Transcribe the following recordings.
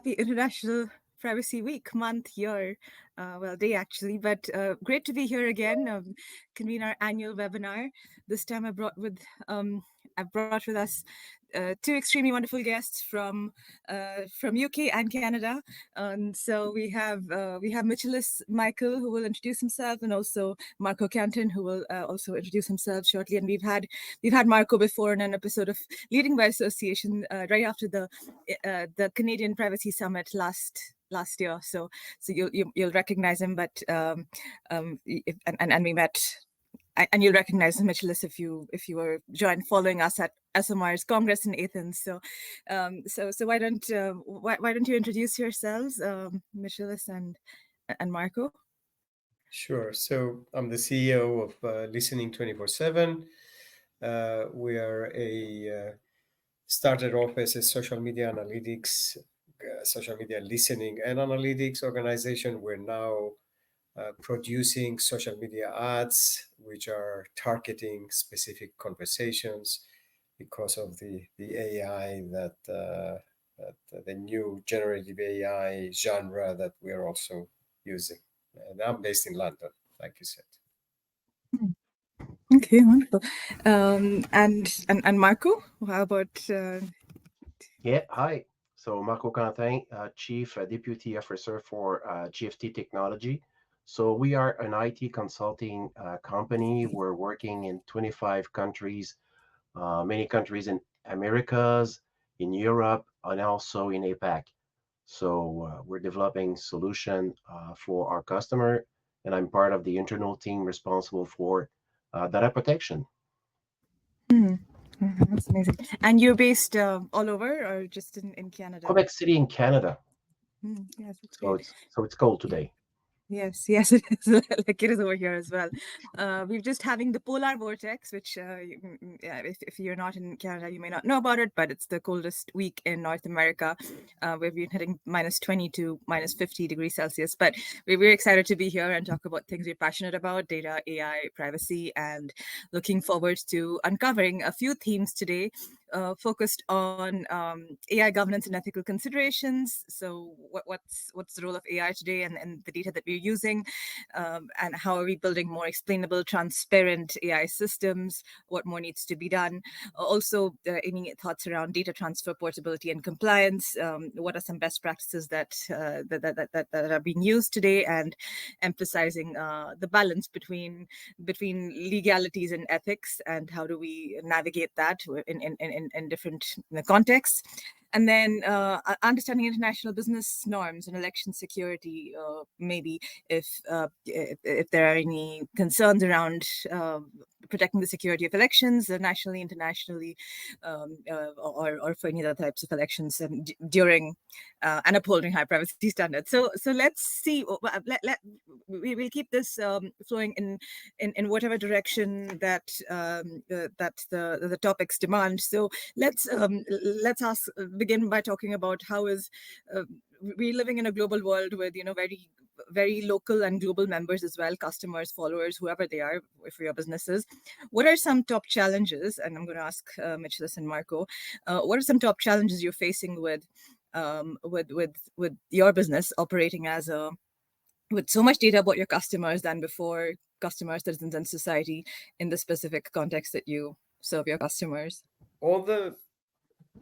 happy International Privacy Week, month, year, day actually. But great to be here again, convene our annual webinar. This time I've brought with us two extremely wonderful guests from UK and Canada. So we have Michaelis Michael, who will introduce himself, and also Marco Canton, who will also introduce himself shortly. And we've had Marco before in an episode of Leading by Association, right after the Canadian Privacy Summit last year. So you'll recognize him, but and we met. And you'll recognize Michaelis if you were following us at SMR's Congress in Athens. So why don't you introduce yourselves, Michaelis and Marco? Sure. So I'm the CEO of Listening 24/7. We are started off as a social media analytics, social media listening and analytics organization. We're now producing social media ads, which are targeting specific conversations because of the AI that the new generative AI genre that we are also using. And I'm based in London, like you said. Okay, wonderful. And Marco, how about? Yeah, hi. So Marco Quentin, Chief Deputy Officer for GFT Technology. So we are an IT consulting company. We're working in 25 countries, many countries in Americas, in Europe, and also in APAC. So we're developing solution for our customer, and I'm part of the internal team responsible for data protection. That's amazing. And you're based all over, or just in Canada? Quebec City in Canada. Yes, that's So great. it's cold today. Yes, it is. Like it is over here as well. We're just having the polar vortex, which, yeah, if you're not in Canada, you may not know about it, but it's the coldest week in North America. We've been hitting -20 to -50 degrees Celsius. But we're excited to be here and talk about things we're passionate about: data, AI, privacy, and looking forward to uncovering a few themes today. Focused on AI governance and ethical considerations. So what's the role of AI today, and the data that we're using, and how are we building more explainable, transparent AI systems? What more needs to be done? Also, any thoughts around data transfer, portability, and compliance? What are some best practices that are being used today, and emphasizing the balance between legalities and ethics, and how do we navigate that in different contexts? And then understanding international business norms and election security, maybe if there are any concerns around protecting the security of elections nationally, internationally, or for any other types of elections during and upholding high privacy standards. So let's see. We'll keep this flowing in whatever direction that the topics demand. So let's begin by talking about how is we're living in a global world with very very local and global members as well, customers, followers, whoever they are, for your businesses. What are some top challenges? And I'm going to ask Michaelis and Marco, what are some top challenges you're facing with your business operating with so much data about your customers than before, customers, citizens, and society, in the specific context that you serve your customers? All the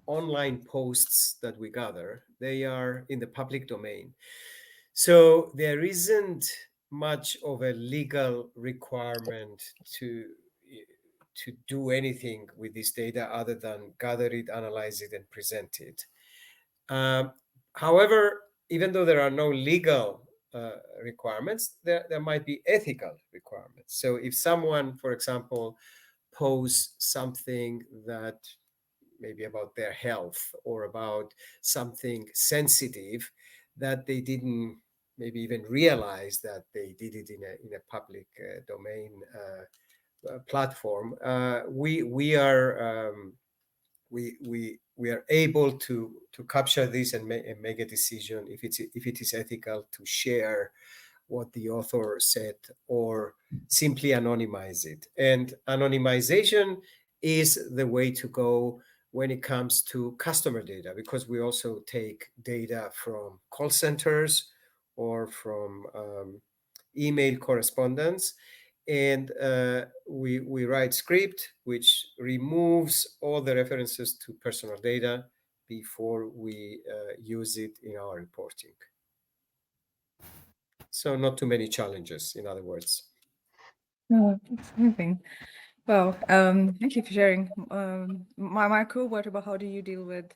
online posts that we gather, they are in the public domain. So there isn't much of a legal requirement to do anything with this data other than gather it, analyze it, and present it. However, even though there are no legal requirements, there might be ethical requirements. So if someone, for example, posts something that maybe about their health or about something sensitive that they didn't maybe even realize that they did it in a public domain platform, we are able to capture this and make a decision if it is ethical to share what the author said or simply anonymize it. And anonymization is the way to go when it comes to customer data, because we also take data from call centers or from email correspondence. And we write script which removes all the references to personal data before we use it in our reporting. So not too many challenges, in other words. No, it's amazing. Well, thank you for sharing. Marco, what about how do you deal with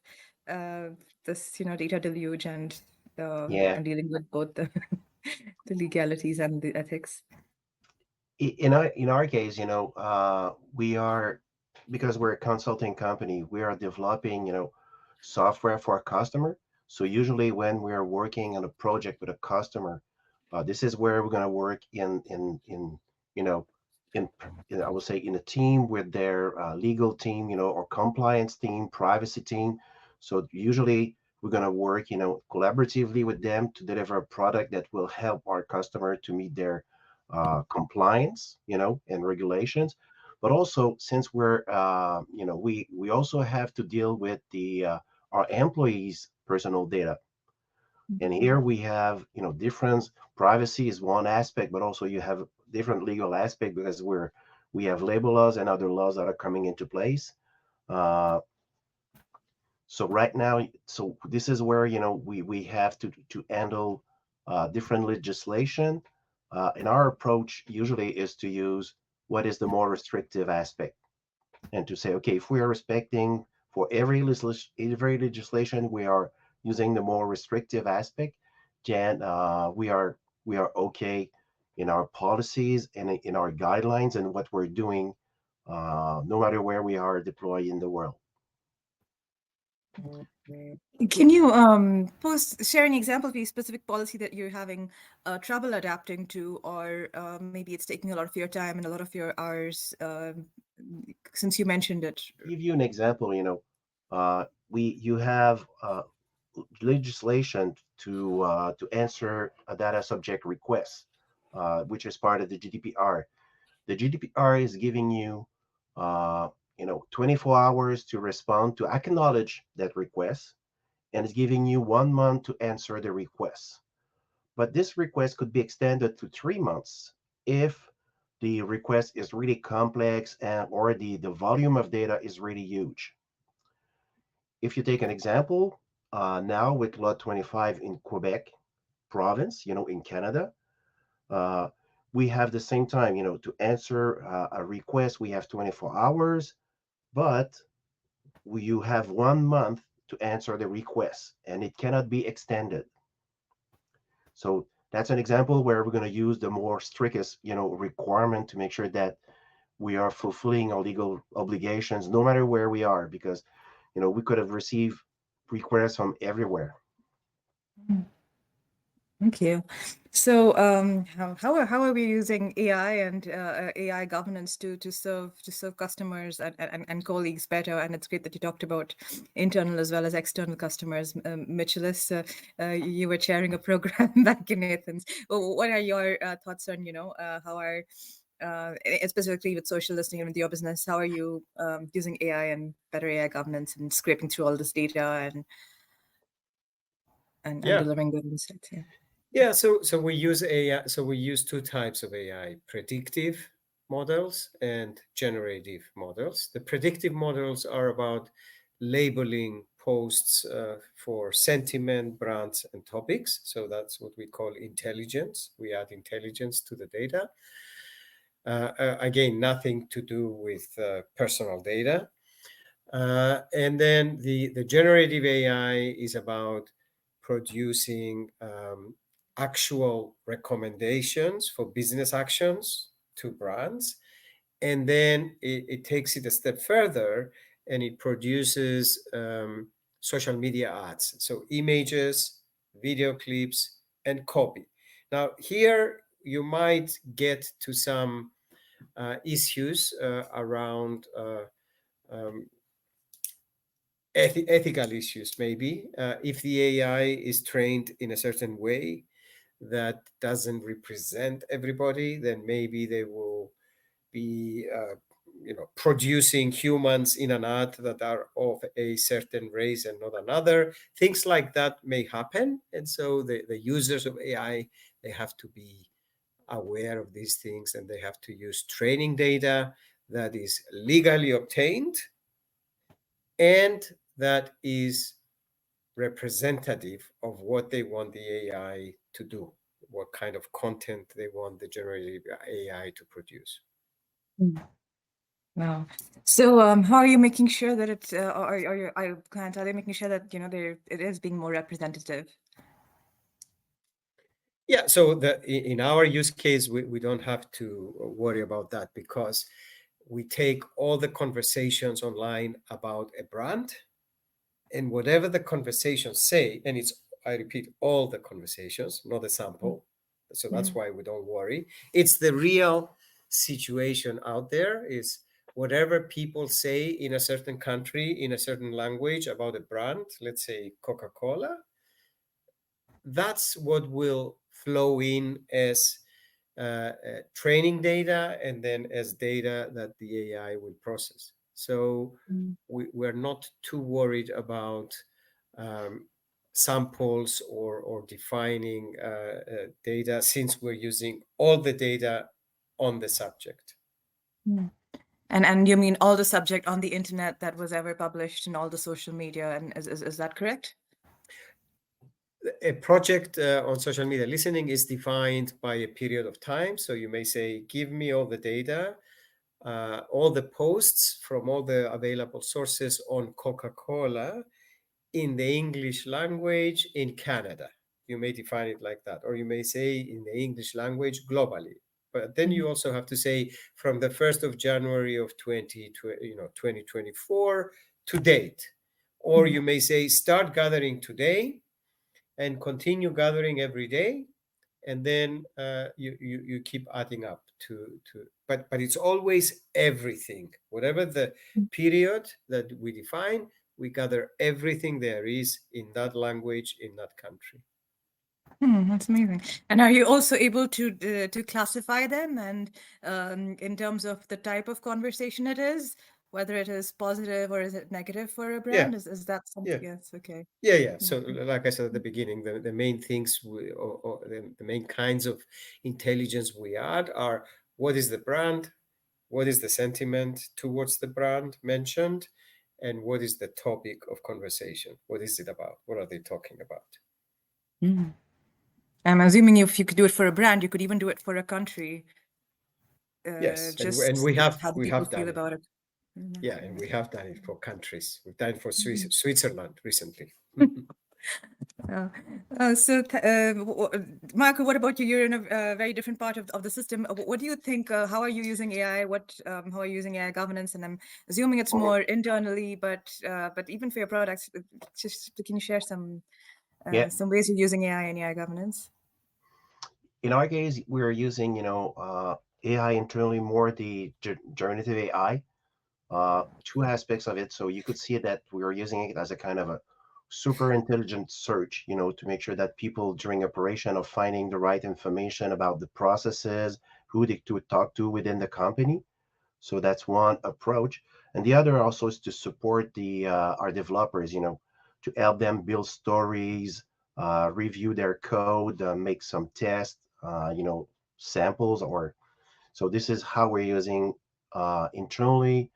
uh, this, data deluge Yeah. and dealing with both the the legalities and the ethics? In our case, we are, because we're a consulting company, we are developing, software for a customer. So usually when we are working on a project with a customer, this is where we're going to work you know, in, I would say in a team with their legal team, or compliance team, privacy team. So usually we're going to work, collaboratively with them to deliver a product that will help our customer to meet their compliance, and regulations. But also, since we also have to deal with the our employees' personal data, and here we have, different. Privacy is one aspect, but also you have different legal aspect because we have labor laws and other laws that are coming into place. Uh, so right now, so this is where we have to handle different legislation, and our approach usually is to use what is the more restrictive aspect, and to say, okay, if we are respecting for every legislation, we are using the more restrictive aspect, then we are okay in our policies and in our guidelines and what we're doing, no matter where we are deployed in the world. Can you post share an example of a specific policy that you're having trouble adapting to, or maybe it's taking a lot of your time and a lot of your hours, since you mentioned it? Give you an example, we you have legislation to answer a data subject request, which is part of the GDPR. The GDPR is giving you, 24 hours to respond to acknowledge that request, and it's giving you 1 month to answer the request. But this request could be extended to 3 months if the request is really complex and or the volume of data is really huge. If you take an example, now with Law 25 in Quebec province, in Canada, uh, we have the same time, to answer a request, we have 24 hours, but you have 1 month to answer the request, and it cannot be extended. So that's an example where we're going to use the more strictest, requirement to make sure that we are fulfilling our legal obligations, no matter where we are, because we could have received requests from everywhere. Thank you. So, how are we using AI and AI governance to serve customers and colleagues better? And it's great that you talked about internal as well as external customers. Mitchellis, you were chairing a program back in Athens. What are your thoughts on how are specifically with social listening and with your business? How are you using AI and better AI governance and scraping through all this data and Yeah. delivering good insights? Yeah. Yeah, so we use AI. So we use two types of AI: predictive models and generative models. The predictive models are about labeling posts for sentiment, brands, and topics. So that's what we call intelligence. We add intelligence to the data. Again, nothing to do with personal data. And then the generative AI is about producing actual recommendations for business actions to brands. And then it takes it a step further and it produces social media ads. So images, video clips, and copy. Now, here you might get to some issues around um, ethical issues, maybe. If the AI is trained in a certain way that doesn't represent everybody, then maybe they will be producing humans in an ad that are of a certain race and not another. Things like that may happen. And so the users of AI, they have to be aware of these things, and they have to use training data that is legally obtained and that is representative of what they want the AI to do, what kind of content they want the generative AI to produce. Mm. Wow. So, how are you making sure that it's, are your clients, are they making sure that, it is being more representative? Yeah, so in our use case, we don't have to worry about that because we take all the conversations online about a brand, and whatever the conversations say, and it's, I repeat, all the conversations, not a sample. So that's Mm. why we don't worry. It's the real situation out there is whatever people say in a certain country, in a certain language about a brand, let's say Coca-Cola, that's what will flow in as training data and then as data that the AI will process. So Mm. we're not too worried about um, samples or defining data since we're using all the data on the subject. Mm. And you mean all the subject on the internet that was ever published in all the social media, and is that correct? A project on social media listening is defined by a period of time. So you may say, give me all the data, all the posts from all the available sources on Coca-Cola in the English language in Canada. You may define it like that, or you may say in the English language globally. But then Mm. you also have to say from the 1st of January of 2024 to date. Or Mm. you may say start gathering today and continue gathering every day, and then you keep adding up to but it's always everything, whatever the period that we define, we gather everything there is in that language in that country. That's amazing. And are you also able to classify them and in terms of the type of conversation it is, whether it is positive or is it negative for a Yeah, brand? Is that something? yeah, Yes, okay. yeah. So Mhm. like I said at the beginning, the main things or the main kinds of intelligence we add are what is the brand, what is the sentiment towards the brand mentioned, and what is the topic of conversation, what is it about, what are they talking about. Mhm. I'm assuming if you could do it for a brand, you could even do it for a country, Yes, and just how the we people have feel done it. about it. Yeah, and we have done it for countries. We've done it for Mhm. Switzerland recently. Uh, Marco, what about you? You're in a very different part of the system. What do you think? How are you using AI? How are you using AI governance? And I'm assuming it's more internally, but even for your products, just can you share Yeah. some ways you're using AI and AI governance? In our case, we're using, AI internally more the generative AI, two aspects of it. So you could see that we're using it as a kind of a super intelligent search, to make sure that people during operation are finding the right information about the processes, who they to talk to within the company. So that's one approach. And the other also is to support the our developers, to help them build stories, review their code, make some tests, samples. Or so this is how we're using internally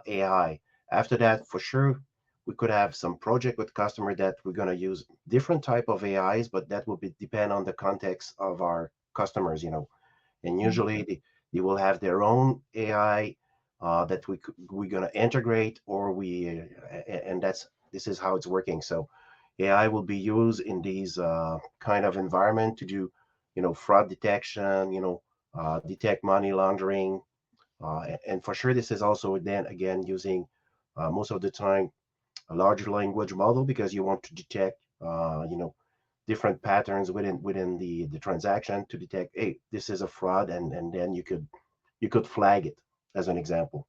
AI. After that, for sure, we could have some project with customer that we're going to use different type of AIs, but that will be depend on the context of our customers, and Mm. usually they will have their own AI that we're gonna integrate, or and this is how it's working. So AI will be used in these kind of environment to do, fraud detection, detect money laundering, and for sure this is also then again using most of the time a large language model because you want to detect, different patterns within the transaction to detect, hey, this is a fraud, and then you could flag it as an example.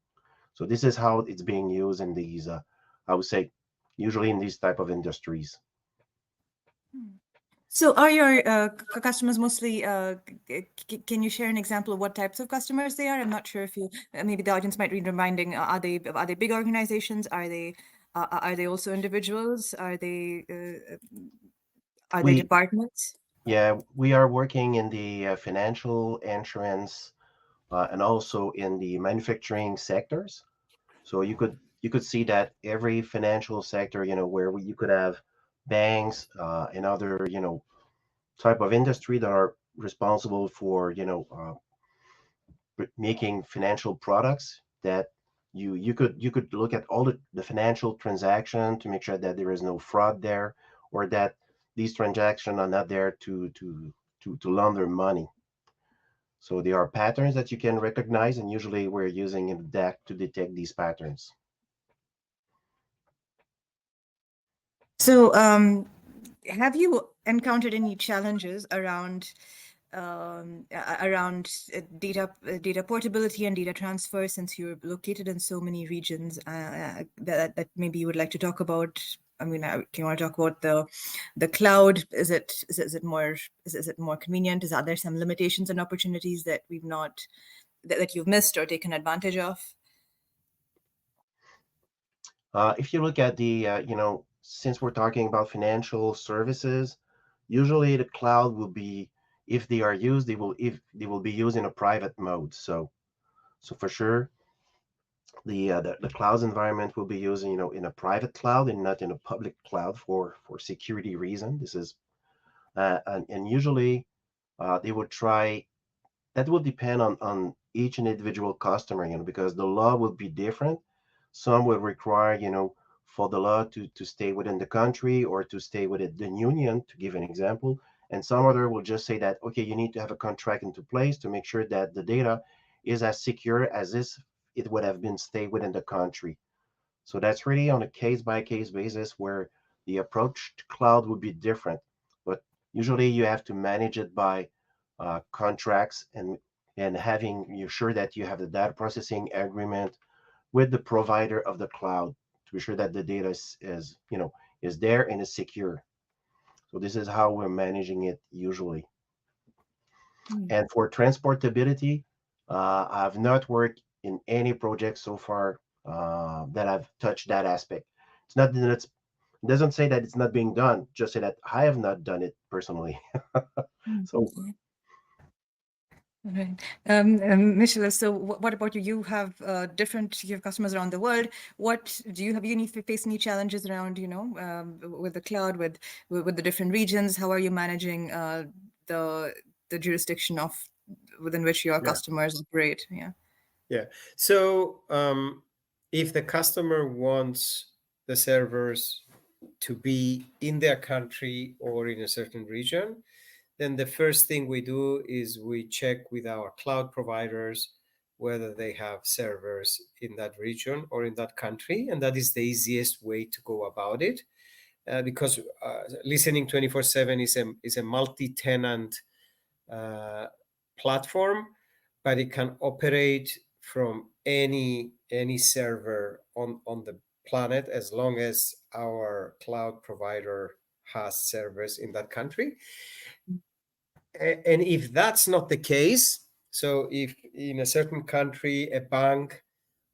So this is how it's being used in these, I would say, usually in these type of industries. Hmm. So are your customers mostly, can you share an example of what types of customers they are? I'm not sure if you, maybe the audience might be reminding, are they big organizations? Are they also individuals? Are they We departments? Yeah, we are working in the financial, insurance, and also in the manufacturing sectors. So you could see that every financial sector, where you could have banks and other, type of industry that are responsible for, making financial products that you could look at all the financial transaction to make sure that there is no fraud there, or that these transactions are not there to launder money. So there are patterns that you can recognize, and usually we're using a deck to detect these patterns. So, have you encountered any challenges around data portability and data transfer, since you're located in so many regions, that maybe you would like to talk about? I mean, can you want to talk about the cloud? Is it more convenient? Are there some limitations and opportunities that we've not that you've missed or taken advantage of? If you look at since we're talking about financial services, usually the cloud will be, if they are used, they will be used in a private mode. So for sure, the cloud environment will be used, in a private cloud and not in a public cloud for security reason. This is and usually they would try. That will depend on each and individual customer, because the law will be different. Some will require, for the law to stay within the country or to stay within the union, to give an example. And some other will just say that, okay, you need to have a contract into place to make sure that the data is as secure as if it would have been stayed within the country. So that's really on a case by case basis where the approach to cloud would be different. But usually you have to manage it by contracts, and having you sure that you have the data processing agreement with the provider of the cloud to be sure that the data is there and is secure. So this is how we're managing it usually. Hmm. And for transportability, I've not worked in any project so far that I've touched that aspect. It's not that it doesn't say that it's not being done, just say that I have not done it personally. So Right. Michelle, so what about you? You have you have customers around the world. What do you have? You need to face any challenges around, with the cloud, with the different regions? How are you managing the jurisdiction of within which your Yeah. customers operate? Yeah. Yeah. So if the customer wants the servers to be in their country or in a certain region, then the first thing we do is we check with our cloud providers whether they have servers in that region or in that country. And that is the easiest way to go about it, because listening 24/7 is a multi-tenant uh, platform, but it can operate from any server on the planet as long as our cloud provider has servers in that country. And if that's not the case, so if in a certain country a bank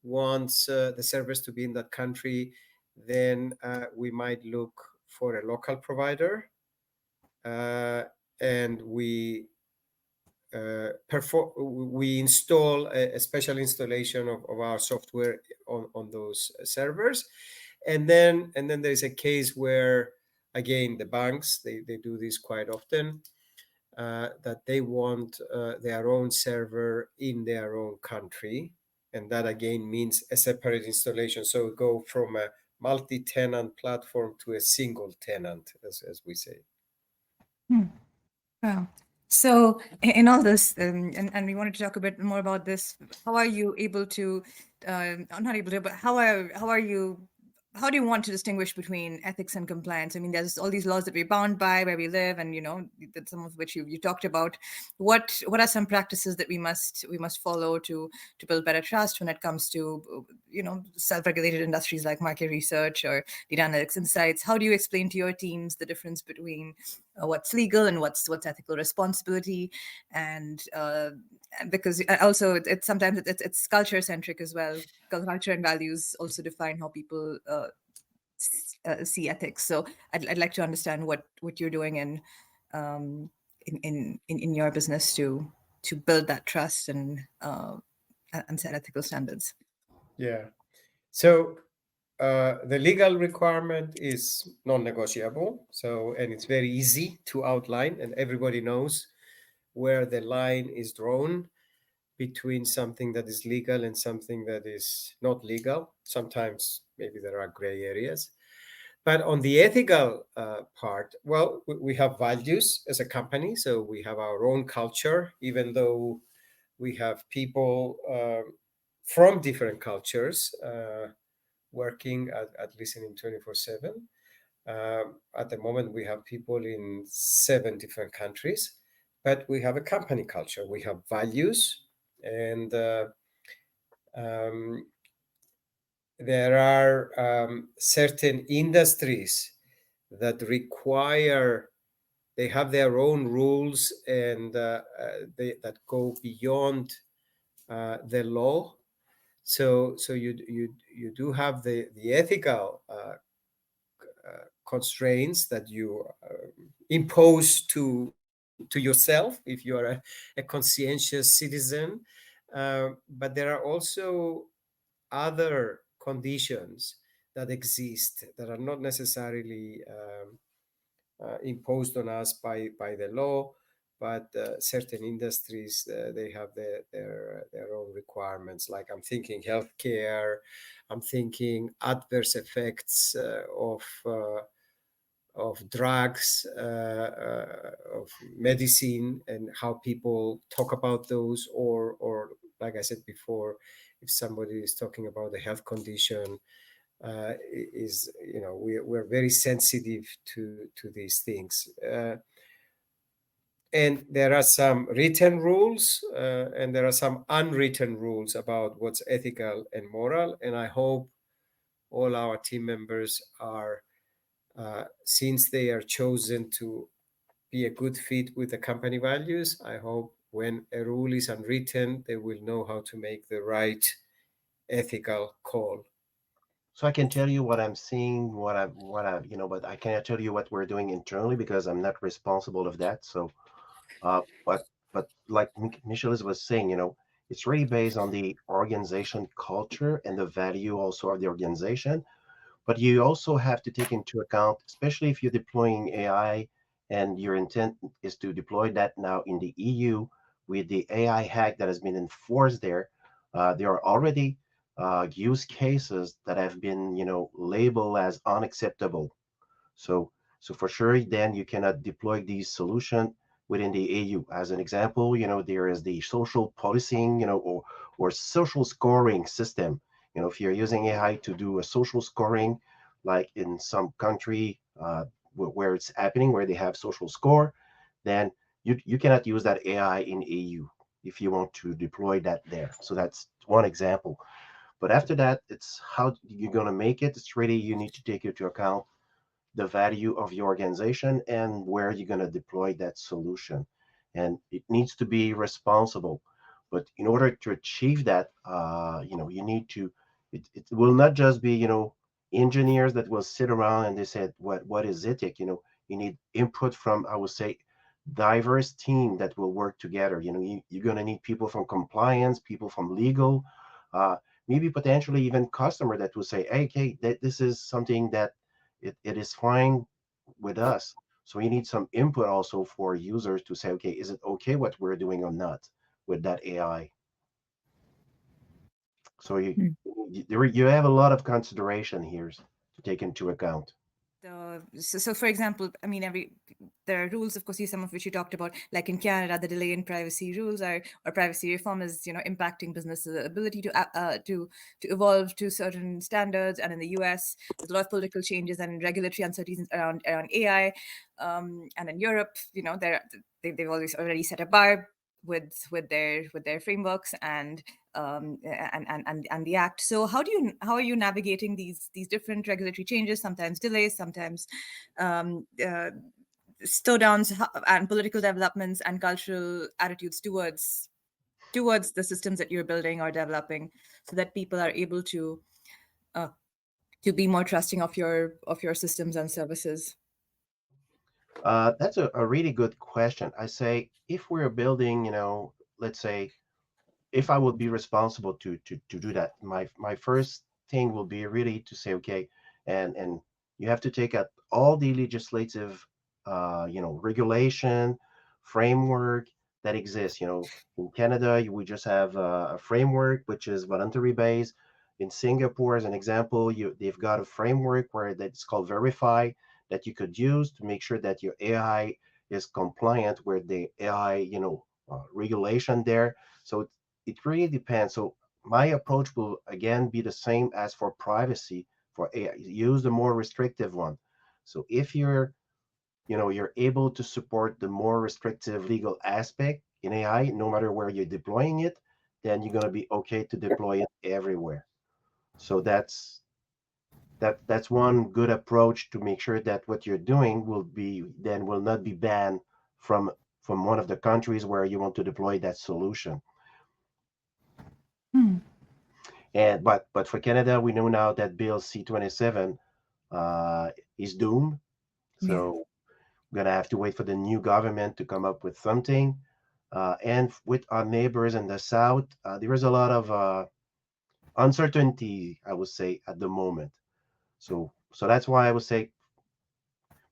wants the servers to be in that country, then we might look for a local provider, and we install a special installation of our software on those servers. And then there's a case where, again, the banks, they do this quite often, that they want their own server in their own country. And that again means a separate installation. So we go from a multi-tenant platform to a single tenant, as we say. Hmm. Wow. So in all this, and we wanted to talk a bit more about this. How are you able to, not able to, but how are you how do you want to distinguish between ethics and compliance? I mean, there's all these laws that we're bound by where we live, and that some of which you talked about. What are some practices that we must follow to build better trust when it comes to self-regulated industries like market research or data analytics insights? How do you explain to your teams the difference between what's legal and what's ethical responsibility? And because also it's sometimes it's culture centric as well. Culture and values also define how people see ethics. So I'd like to understand what you're doing um, in your business to build that trust and set ethical standards. Yeah. So the legal requirement is non-negotiable. So, and it's very easy to outline, and everybody knows where the line is drawn between something that is legal and something that is not legal. Sometimes maybe there are gray areas. But on the ethical part, well, we have values as a company. So we have our own culture, even though we have people from different cultures working at Listening 24/7. At the moment, we have people in 7 different countries, but we have a company culture. We have values, and um, there are certain industries that require, they have their own rules, and that go beyond the law. So you do have the ethical constraints that you impose to yourself if you are a conscientious citizen. But there are also other conditions that exist that are not necessarily imposed on us by the law, but certain industries, they have their own requirements. Like I'm thinking healthcare, I'm thinking adverse effects of drugs, of medicine, and how people talk about those, or like I said before, if somebody is talking about a health condition, is we're very sensitive to these things, and there are some written rules, and there are some unwritten rules about what's ethical and moral. And I hope all our team members are, since they are chosen to be a good fit with the company values, I hope when a rule is unwritten, they will know how to make the right ethical call. So I can tell you what I'm seeing, but I cannot tell you what we're doing internally because I'm not responsible of that. So, but like Michelis was saying, it's really based on the organization culture and the value also of the organization. But you also have to take into account, especially if you're deploying AI and your intent is to deploy that now in the EU with the AI hack that has been enforced there. There are already use cases that have been, labeled as unacceptable. So, so for sure, then you cannot deploy these solution within the EU. As an example, there is the social policing, or social scoring system. If you're using AI to do a social scoring, like in some country where it's happening, where they have social score, then you cannot use that AI in EU if you want to deploy that there. So that's one example. But after that, it's how you're going to make it. It's really you need to take into account the value of your organization and where you're going to deploy that solution. And it needs to be responsible. But in order to achieve that, you need to, it will not just be, engineers that will sit around and they said, what is ethic? You need input from, I would say, diverse team that will work together. You're going to need people from compliance, people from legal, uh, maybe potentially even customer that will say, hey, this is something that it is fine with us. So you need some input also for users to say, okay, is it okay what we're doing or not with that AI? So you have a lot of consideration here to take into account. So for example, I mean, there are rules, of course, some of which you talked about, like in Canada, the delay in privacy rules are or privacy reform is impacting businesses' ability to evolve to certain standards, and in the U.S. there's a lot of political changes and regulatory uncertainties around AI, and in Europe, they've always already set a bar with their frameworks and the act. So how are you navigating these different regulatory changes? Sometimes delays, sometimes um, uh, slowdowns, and political developments and cultural attitudes towards the systems that you're building or developing, so that people are able uh, to be more trusting of your systems and services. That's a really good question. I say if we're building, let's say if I would be responsible to do that, my first thing will be really to say, okay, and you have to take out all the legislative, regulation framework that exists. In Canada, we just have a framework which is voluntary based. In Singapore, as an example, they've got a framework where that's called Verify that you could use to make sure that your AI is compliant with the AI, regulation there. So it really depends. So my approach will again be the same as for privacy for AI. Use the more restrictive one. So if you're able to support the more restrictive legal aspect in AI, no matter where you're deploying it, then you're going to be okay to deploy it everywhere. So that's one good approach to make sure that what you're doing will not be banned from one of the countries where you want to deploy that solution. Hmm. And but for Canada, we know now that Bill C-27 uh, is doomed. Yeah. So we're gonna have to wait for the new government to come up with something. And with our neighbors in the south, there is a lot of uncertainty, I would say, at the moment. So that's why I would say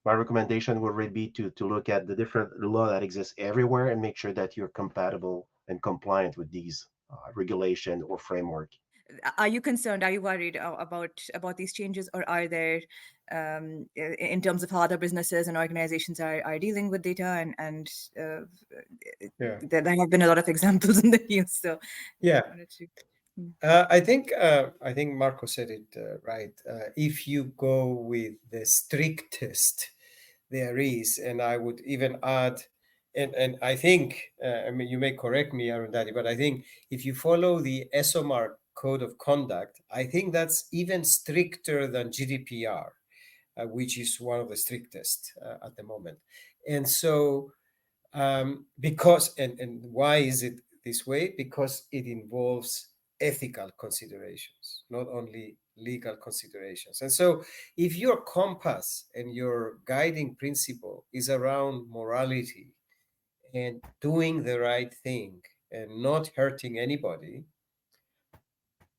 my recommendation would really be to look at the different law that exists everywhere and make sure that you're compatible and compliant with these regulation or framework. Are you concerned? Are you worried about these changes, or are there, in terms of how other businesses and organizations are dealing with data, and Yeah. there have been a lot of examples in the news. So Yeah. I wanted to. Mm. I think Marco said it right. If you go with the strictest there is, and I would even add, and I think, I mean, you may correct me, Arundhati, but I think if you follow the ESOMAR code of conduct, I think that's even stricter than GDPR, which is one of the strictest at the moment. And so because and why is it this way? Because it involves ethical considerations, not only legal considerations. And so if your compass and your guiding principle is around morality and doing the right thing and not hurting anybody,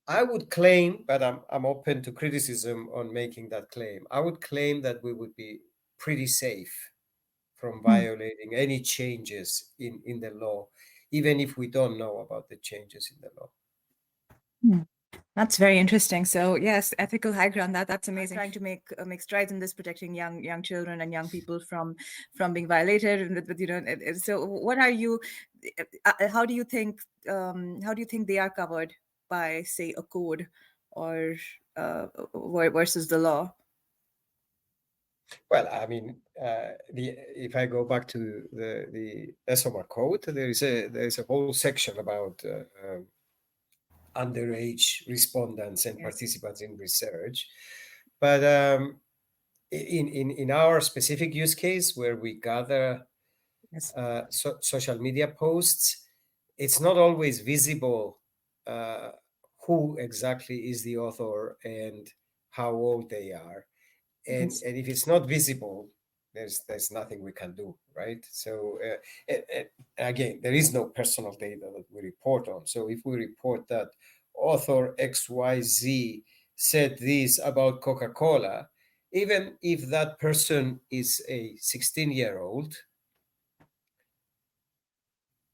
I would claim, but I'm open to criticism on making that claim. I would claim that we would be pretty safe from Mm. violating any changes in the law, even if we don't know about the changes in the law. Mm. That's very interesting. So yes, ethical high ground. That's amazing. Trying to make strides in this, protecting young children and young people from being violated. And so what are you? How do you think they are covered by, say, a code, or versus the law? Well, I mean, if I go back to the ESOMA code, there is a whole section about underage respondents and Yes. participants in research. But in our specific use case, where we gather Yes. social media posts, it's not always visible uh, who exactly is the author and how old they are. and Yes. and if it's not visible, there's nothing we can do, right? So again, there is no personal data that we report on. So if we report that author XYZ said this about Coca-Cola, even if that person is a 16-year-old,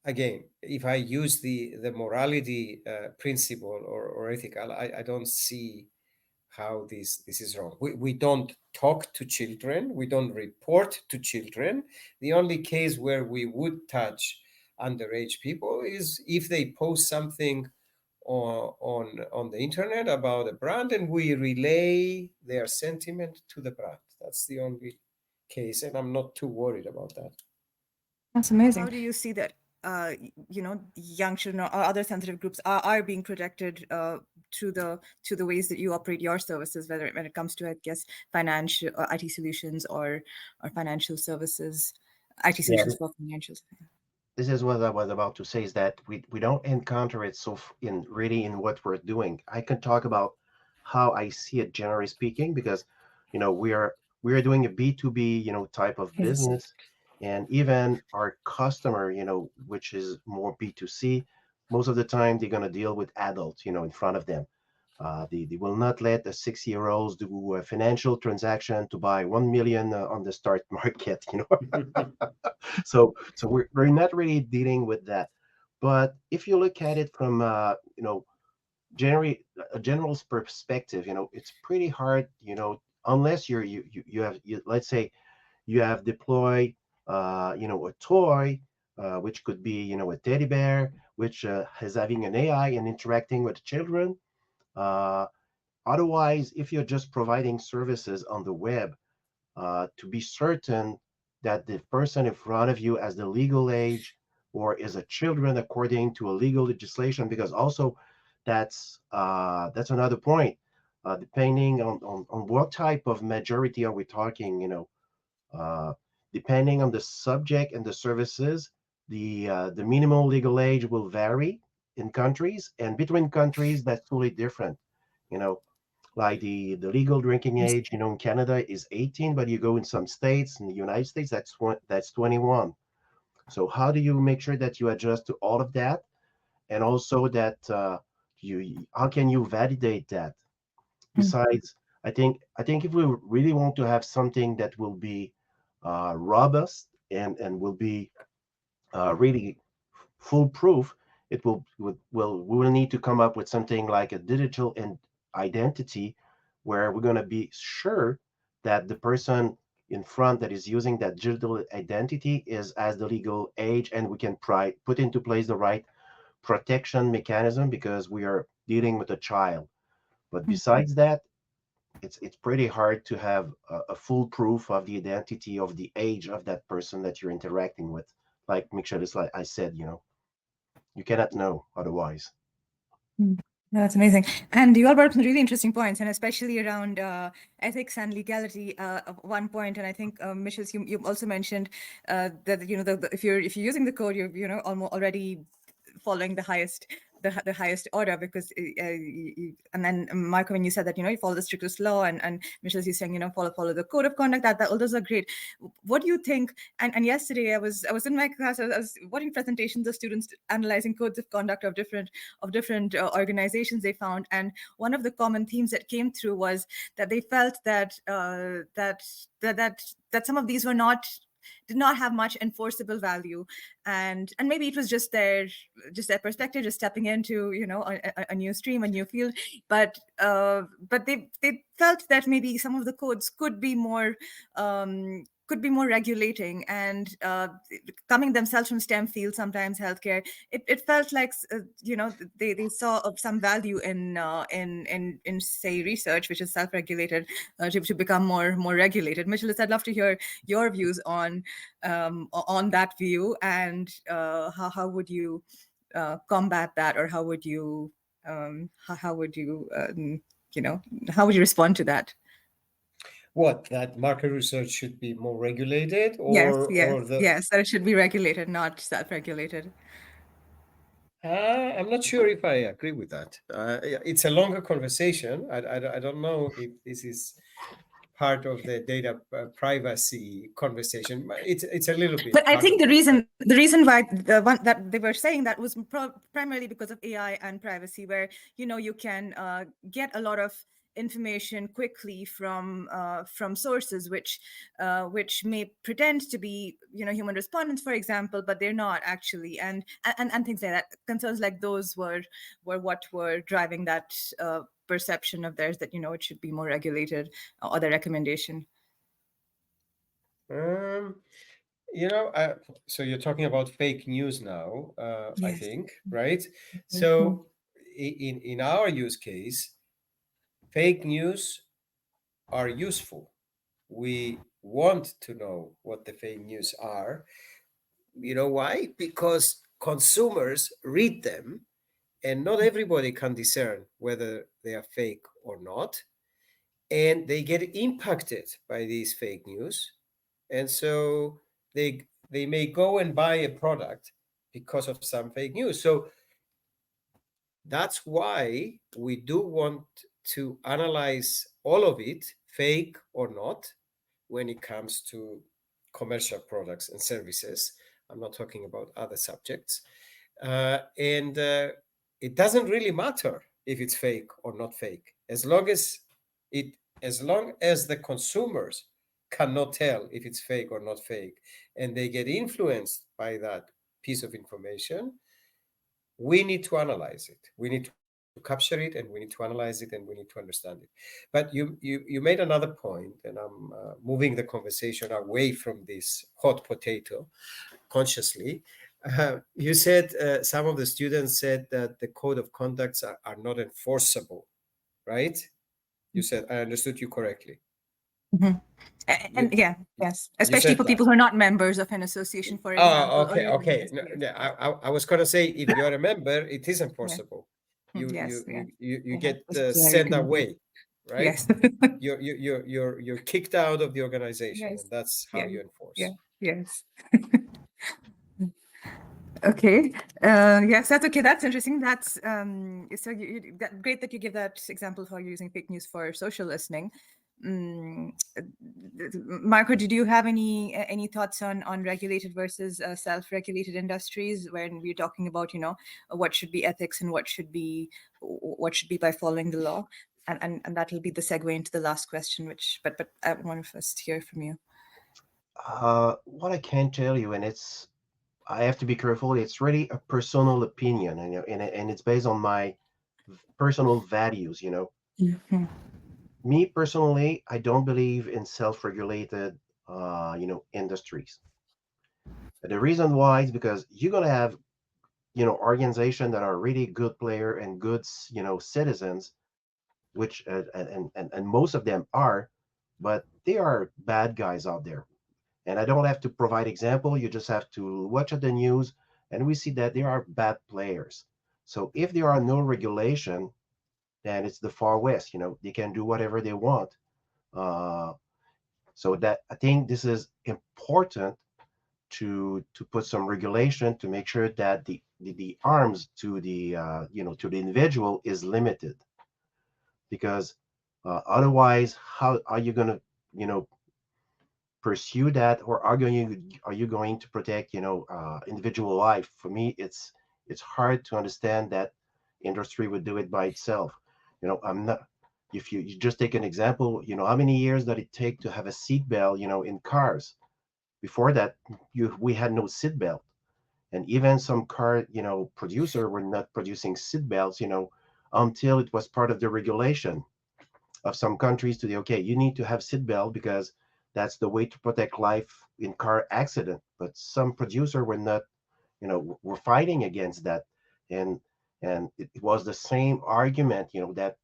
again, if I use the morality principle or ethical, I don't see how this is wrong. We don't talk to children, we don't report to children. The only case where we would touch underage people is if they post something on the internet about a brand, and we relay their sentiment to the brand. That's the only case, and I'm not too worried about that. That's amazing. How do you see that, young children or other sensitive groups are being protected through the ways that you operate your services, whether when it comes to, I guess, financial or IT solutions or financial services, IT Yeah, solutions for financials? this is what I was about to say is that we don't encounter it in really in what we're doing. I can talk about how I see it generally speaking because we are doing a B2B type of Yes. business, and even our customer which is more B2C, most of the time they're going to deal with adults in front of them. They will not let a 6-year-olds do a financial transaction to buy 1 million on the start market. So we're not really dealing with that. But if you look at it from generally a general perspective, it's pretty hard, unless let's say you have deployed a toy, which could be a teddy bear, which is having an AI and interacting with children. uh, Otherwise, if you're just providing services on the web, to be certain that the person in front of you has the legal age or is a children according to a legal legislation, because also that's another point. Depending on what type of majority are we talking, uh, depending on the subject and the services, the minimum legal age will vary in countries, and between countries that's totally different. You know, like the legal drinking Yes. age, in Canada is 18, but you go in some states in the United States, that's 21. So how do you make sure that you adjust to all of that, and also that you how can you validate that? Mm. Besides, I think if we really want to have something that will be robust and will be really foolproof, we will need to come up with something like a digital identity, where we're going to be sure that the person in front that is using that digital identity is as the legal age, and we can put into place the right protection mechanism because we are dealing with a child. But besides that, it's pretty hard to have a full proof of the identity of the age of that person that you're interacting with. Like Michelle, like I said, you cannot know otherwise. Mm. No, that's amazing. And you all brought up some really interesting points, and especially around ethics and legality at one point. And I think, Michelle, you also mentioned that if you're using the code, you're almost already following the highest order, because and then Marco, when you said that you follow the strictest law, and Michelle, you saying follow the code of conduct, that all those are great. What do you think? And yesterday I was in my class, I was watching presentations of students analyzing codes of conduct of different organizations they found, and one of the common themes that came through was that they felt that some of these did not have much enforceable value, and maybe it was just their perspective, just stepping into a new stream, a new field, but they felt that maybe some of the codes could be more regulating, and coming themselves from STEM fields, sometimes healthcare. It felt like they saw some value in say research, which is self-regulated, to become more regulated. Mitchell, I'd love to hear your views on that view, and how would you combat that, or how would you how would you you know how would you respond to that? What, that market research should be more regulated, Yes, yes, or the yes, that it should be regulated, not self-regulated. I'm not sure if I agree with that. Yeah, it's a longer conversation. I don't know if this is part of the data privacy conversation. It's a little bit But I part think of the it. reason why the one that they were saying that was primarily because of AI and privacy, where you can get a lot of information quickly from sources which may pretend to be human respondents, for example, but they're not actually, and things like that. Concerns like those were what were driving that perception of theirs that, it should be more regulated, or the recommendation? Um, you know, so you're talking about fake news now, I Yes. think, right? Mhm. So in our use case, fake news are useful. We want to know what the fake news are. You know why? Because consumers read them, and not everybody can discern whether they are fake or not. And they get impacted by these fake news. And so they may go and buy a product because of some fake news. So that's why we do want to analyze all of it, fake or not, when it comes to commercial products and services. I'm not talking about other subjects. And it doesn't really matter if it's fake or not fake, it as long as the consumers cannot tell if it's fake or not fake, and they get influenced by that piece of information. We need to analyze it. We need to capture it, and we need to analyze it, and we need to understand it. But you made another point, and I'm moving the conversation away from this hot potato consciously. You said some of the students said that the code of conducts are not enforceable, right? You said, I understood you correctly. Mhm. You And yeah, yes, you especially said for that. people who are not members of an association, for Oh, example, or okay, okay. yes, No, yes, no, yes, I was gonna say, if you're a member, it is yeah, enforceable. yes, yeah, You yeah, get disciplinary sent penalties. away, right? Yes. You're kicked out of the organization, and Yes, that's how yeah, you yeah, enforce. yes. Okay. Yes, that's okay. That's interesting. That's so great that you give that example of how you're using fake news for social listening. Mm, Marco, did you have any thoughts on regulated versus self-regulated industries when we're talking about, what should be ethics and what should be by following the law? And that'll be the segue into the last question, but I want to first hear from you. What I can tell you, and I have to be careful. It's really a personal opinion, and it's based on my personal values. Mhm. Me personally, I don't believe in self-regulated, industries. The reason why is because you're gonna have, organizations that are really good player and good, citizens, which and most of them are, but they are bad guys out there. And I don't have to provide example. You just have to watch at the news, and we see that there are bad players. So if there are no regulation, then it's the far west. They can do whatever they want. Uh, so that I think this is important to put some regulation to make sure that the arms to the to the individual is limited, because otherwise, how are you going to you know pursue that, or are you going to protect individual life? For me, it's hard to understand that industry would do it by itself. I'm not. If you just take an example, how many years did it take to have a seat belt in cars? Before that, we had no seat belt, and even some car producer were not producing seat belts until it was part of the regulation of some countries to the okay, you need to have seatbelt because that's the way to protect life in car accident. But some producer were not, were fighting against that, and it was the same argument, that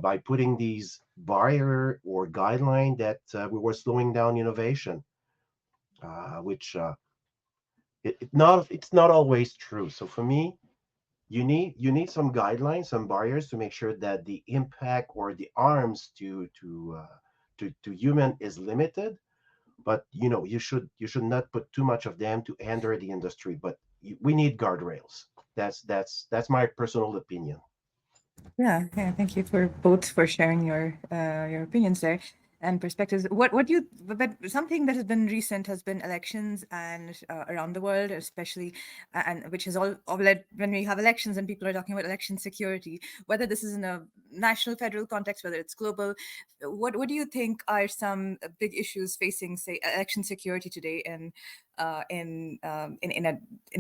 by putting these barrier or guideline that we were slowing down innovation, which it's not always true. So for me, you need some guidelines, some barriers to make sure that the impact or the arms to human is limited. But you should not put too much of them to hinder the industry. But we need guardrails. That's my personal opinion. Yeah, yeah. Thank you for both for sharing your opinions there and perspectives. What do you? But something that has been recent has been elections and around the world, especially, and which has all led when we have elections and people are talking about election security, whether this is in a national, federal context, whether it's global. What do you think are some big issues facing, say, election security today in a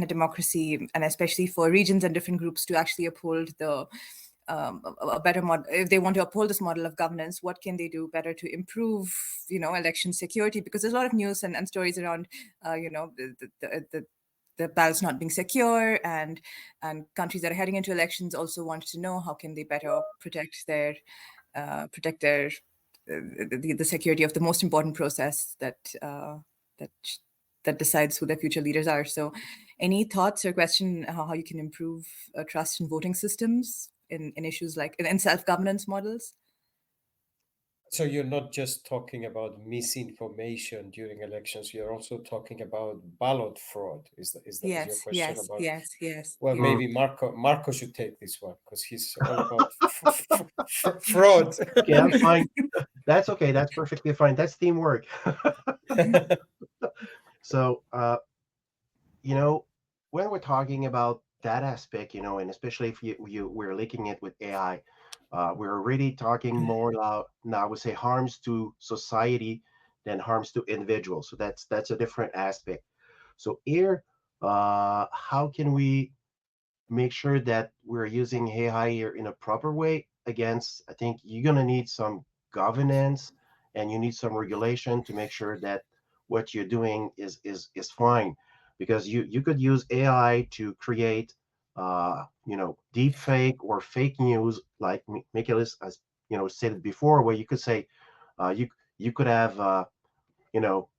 democracy, and especially for regions and different groups to actually uphold a better model, if they want to uphold this model of governance, what can they do better to improve, election security? Because there's a lot of news and stories around, the ballots not being secure, and countries that are heading into elections also want to know how can they better protect their the security of the most important process that that decides who their future leaders are. So, any thoughts or question how you can improve trust in voting systems in issues like in self-governance models? So you're not just talking about misinformation during elections, you're also talking about ballot fraud. Is your Yes, question yes, about? yes, yes, Well, yes. Mm, maybe Marco should take this one because he's all about fraud. okay, that's fine. That's okay. That's perfectly fine. That's teamwork. So, you know, when we're talking about that aspect, and especially if we're linking it with AI, we're really talking more now. I would say harms to society than harms to individuals. So that's a different aspect. So here, how can we make sure that we're using AI here in a proper way? Against, I think you're gonna need some governance and you need some regulation to make sure that what you're doing is fine. Because you could use AI to create deep fake or fake news, like Michaelis has stated before, where you could say you could have you know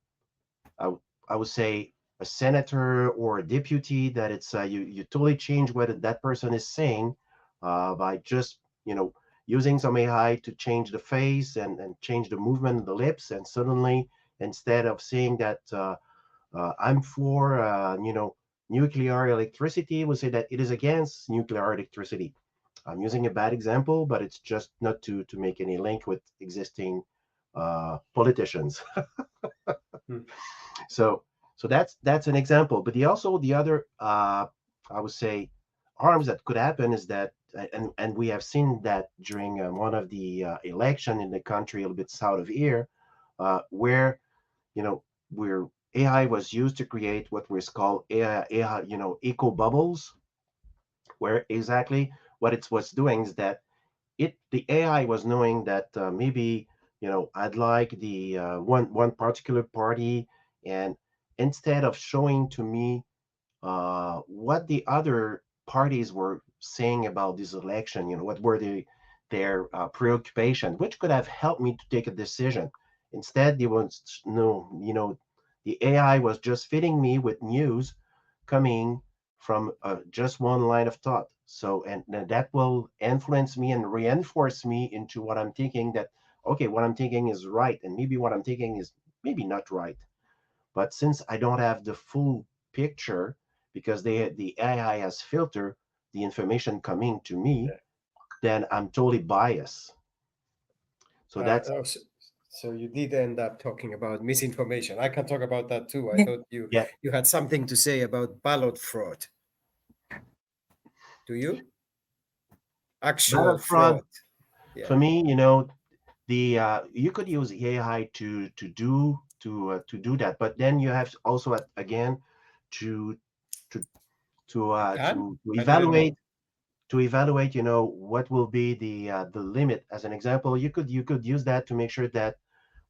I, w- I would say a senator or a deputy that it's you totally change what that person is saying by just using some AI to change the face and change the movement of the lips, and suddenly instead of saying that I'm for nuclear electricity, we say that it is against nuclear electricity. I'm using a bad example, but it's just not to make any link with existing politicians. Hmm. So that's an example. But the other I would say harms that could happen is that and we have seen that during one of the election in the country a little bit south of here, where you know where AI was used to create what was called AI eco bubbles, where exactly what it was doing is that the AI was knowing that maybe I'd like the one particular party, and instead of showing to me what the other parties were saying about this election, what were their preoccupation, which could have helped me to take a decision. Instead, they was no, the AI was just fitting me with news coming from just one line of thought. So, and that will influence me and reinforce me into what I'm thinking that, okay, what I'm thinking is right. And maybe what I'm thinking is maybe not right. But since I don't have the full picture, because the AI has filtered the information coming to me, then I'm totally biased. So Uh, that's, oh, so, so you did end up talking about misinformation. I can talk about that too. I Yeah. thought you yeah, you had something to say about ballot fraud. Do you? Actual ballot fraud fraud. Yeah. for me, the you could use AI to do that, but then you have also again to to You can? to I didn't evaluate know. what will be the limit. As an example, you could use that to make sure that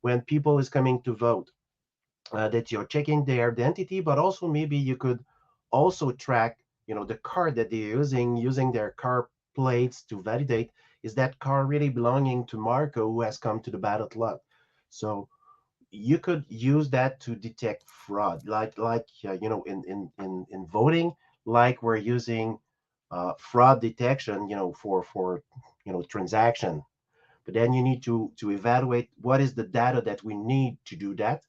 when people is coming to vote, that you're checking their identity, but also maybe you could also track, the car that they're using their car plates to validate, is that car really belonging to Marco who has come to the ballot lot. So you could use that to detect fraud, like in voting, like we're using fraud detection, for transaction. But then you need to evaluate what is the data that we need to do that,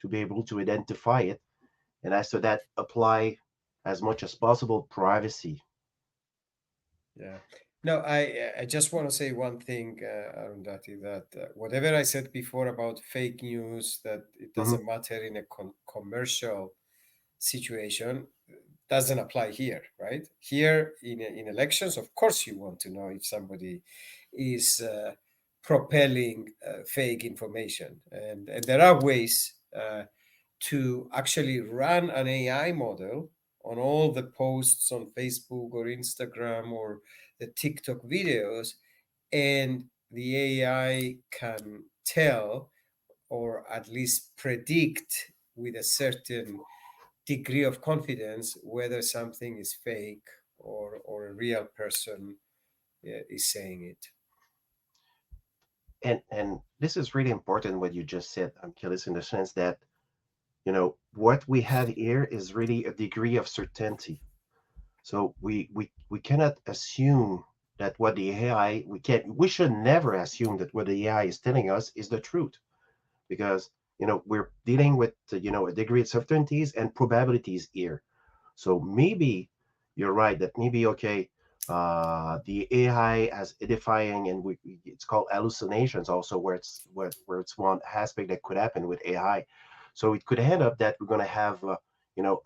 to be able to identify it, and as to that apply as much as possible privacy. Yeah. No, I just want to say one thing, Arundhati, that whatever I said before about fake news, that it Hmm. doesn't matter in a commercial situation, doesn't apply here, right? Here in elections, of course, you want to know if somebody is propelling fake information, and there are ways to actually run an AI model on all the posts on Facebook or Instagram or the TikTok videos, and the AI can tell or at least predict with a certain degree of confidence whether something is fake or a real person is saying it. And this is really important what you just said, Achilles, in the sense that what we have here is really a degree of certainty. So we cannot assume that what the AI we should never assume that what the AI is telling us is the truth, because we're dealing with a degree of certainties and probabilities here. So maybe you're right that maybe okay, the AI as edifying, and it's called hallucinations also, where it's one aspect that could happen with AI. So it could end up that we're going to have a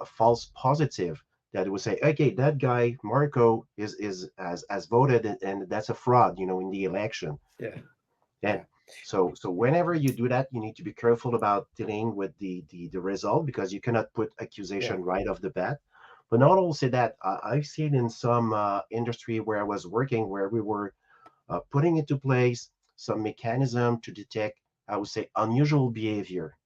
false positive that would say, okay, that guy Marco is as voted, and that's a fraud, in the election. Yeah, And yeah, so whenever you do that, you need to be careful about dealing with the result, because you cannot put yeah, accusation right off the bat. But not only that, I've seen in some industry where I was working, where we were putting into place some mechanism to detect, I would say, unusual behavior.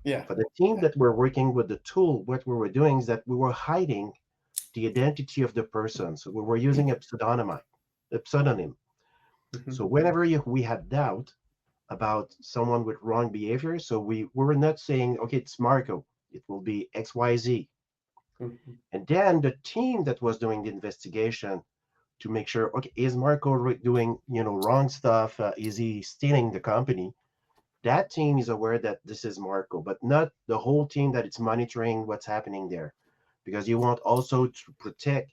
yeah, For the team yeah. that were working with the tool, what we were doing is that we were hiding the identity of the person. So we were using a pseudonym. Mhm. So whenever we had doubt about someone with wrong behavior. So we were not saying, okay, it's Marco, it will be XYZ. Mhm. And then the team that was doing the investigation to make sure, okay, is Marco doing, wrong stuff? Is he stealing the company? That team is aware that this is Marco, but not the whole team that it's monitoring what's happening there, because you want also to protect,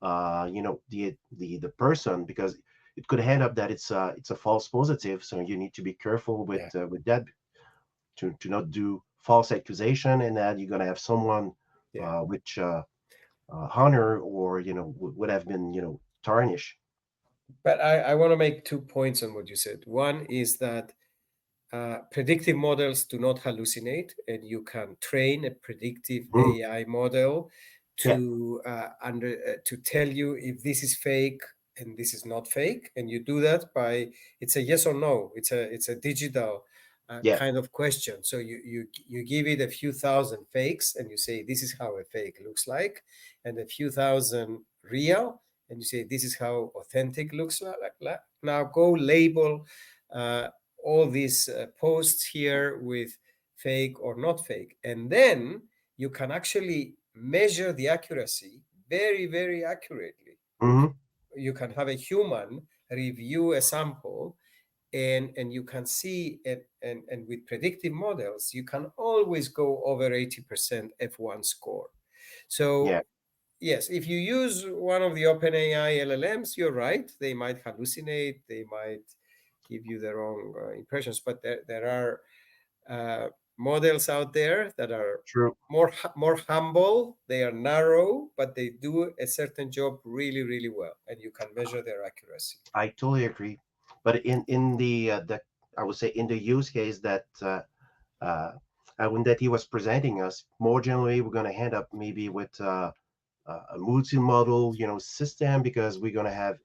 the person, because it could end up that it's a false positive. So you need to be careful Yeah, with that, to not do false accusation, and that you're going to have someone yeah. which honor, or would have been tarnished. But I want to make 2 points on what you said. One is that predictive models do not hallucinate, and you can train a predictive Mm, AI model yeah, to tell you if this is fake and this is not fake, and you do that by it's a yes or no. It's a digital yeah. kind of question. So you give it a few thousand fakes, and you say this is how a fake looks like, and a few thousand real, and you say this is how authentic looks like. Now go label. Uh, all these posts here with fake or not fake. And then you can actually measure the accuracy very, very accurately. Hmm. You can have a human review a sample, and you can see it, and with predictive models you can always go over 80% F1 score. Yeah, So yes, if you use one of the OpenAI LLMs, you're right. They might hallucinate. They might give you the wrong impressions. But there are models out there that are true. more humble. They are narrow, but they do a certain job really, really well, and you can measure their accuracy. I totally agree. But in the I would say in the use case uh, that he was presenting us, more generally, we're going to end up maybe with a multi-model, system, because we're going to have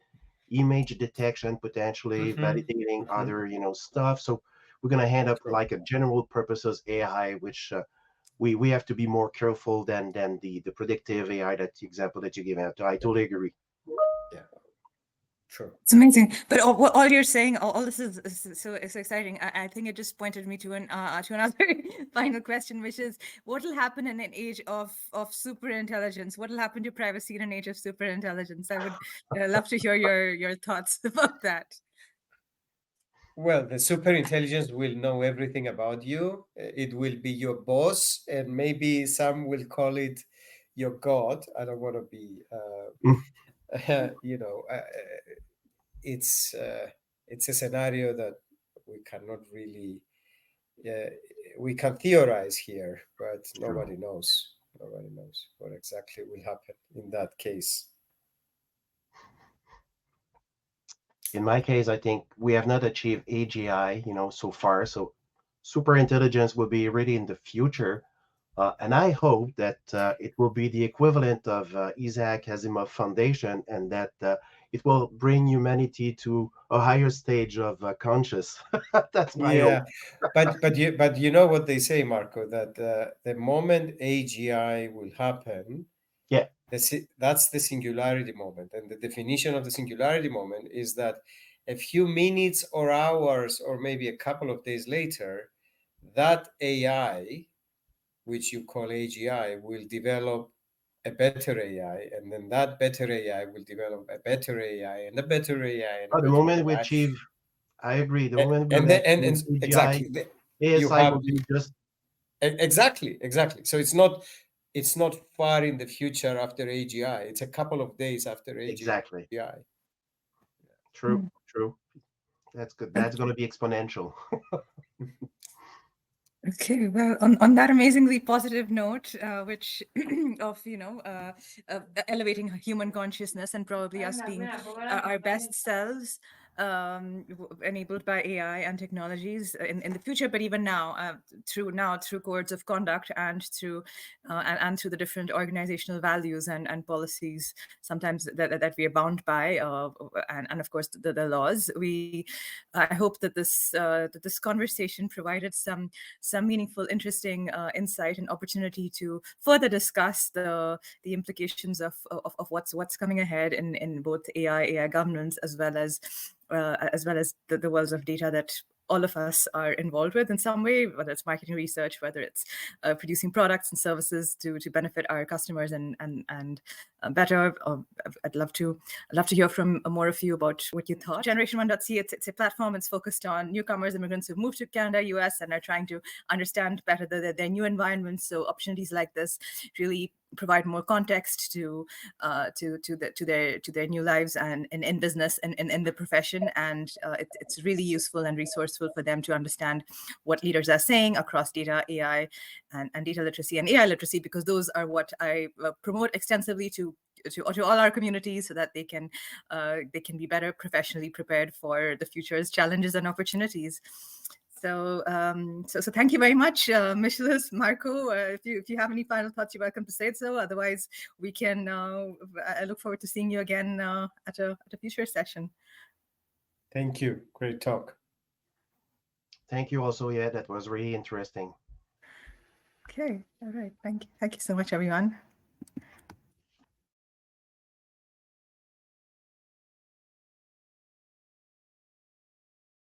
image detection, potentially Mm-hmm. validating Mm-hmm. other, stuff. So we're going to end up True. like a general purposes AI, which we have to be more careful than the predictive AI, that example that you gave out. I Yeah. totally agree. Yeah. True. It's amazing, but all you're saying, all this is so exciting. I think it just pointed me to another final question, which is, what will happen in an age of super intelligence? What will happen to privacy in an age of super intelligence? I would love to hear your thoughts about that. Well, the super intelligence will know everything about you. It will be your boss, and maybe some will call it your God. I don't want to be, Mm, you know, it's a scenario that we cannot really, uh, we can theorize here, but true. nobody knows. Nobody knows what exactly will happen in that case. In my case, I think we have not achieved AGI, so far. So super intelligence will be really in the future. And I hope that it will be the equivalent of Isaac Asimov Foundation, and that it will bring humanity to a higher stage of conscious. That's my hope. Yeah, but you know what they say, Marco, that the moment AGI will happen, Yeah, that's the singularity moment, and the definition of the singularity moment is that a few minutes or hours or maybe a couple of days later, that AI, which you call AGI, will develop a better AI, and then that better AI will develop a better AI and a better AI and a the better moment we AI. achieve, I agree. The moment we And then achieve and AGI, exactly you ASI have will be just exactly. So it's not far in the future after AGI. It's a couple of days after exactly AGI. true. True. That's good. That's going to be exponential. Okay, well, on that amazingly positive note, which of elevating human consciousness and probably us being our best selves, enabled by AI and technologies in the future, but even through codes of conduct and and through the different organizational values and policies, sometimes that we are bound by, and of course the laws. I hope that this conversation provided some meaningful, interesting insight and opportunity to further discuss the implications of what's coming ahead in both AI governance, as well as the worlds of data that all of us are involved with in some way, whether it's marketing research, whether it's producing products and services to benefit our customers and better. I'd love to hear from more of you about what you thought. Generation1.ca, it's a platform. It's focused on newcomers, immigrants who've moved to Canada, US, and are trying to understand better their new environments. So opportunities like this really provide more context to their new lives and in business and in the profession, and it's really useful and resourceful for them to understand what leaders are saying across data, AI, and data literacy and AI literacy, because those are what I promote extensively to all our communities, so that they can be better professionally prepared for the future's challenges and opportunities. So thank you very much, Michelis, Marco. If you have any final thoughts, you're welcome to say it. So otherwise, we can. I look forward to seeing you again at a future session. Thank you. Great talk. Thank you also. Yeah, that was really interesting. Okay. All right. Thank you. Thank you so much, everyone.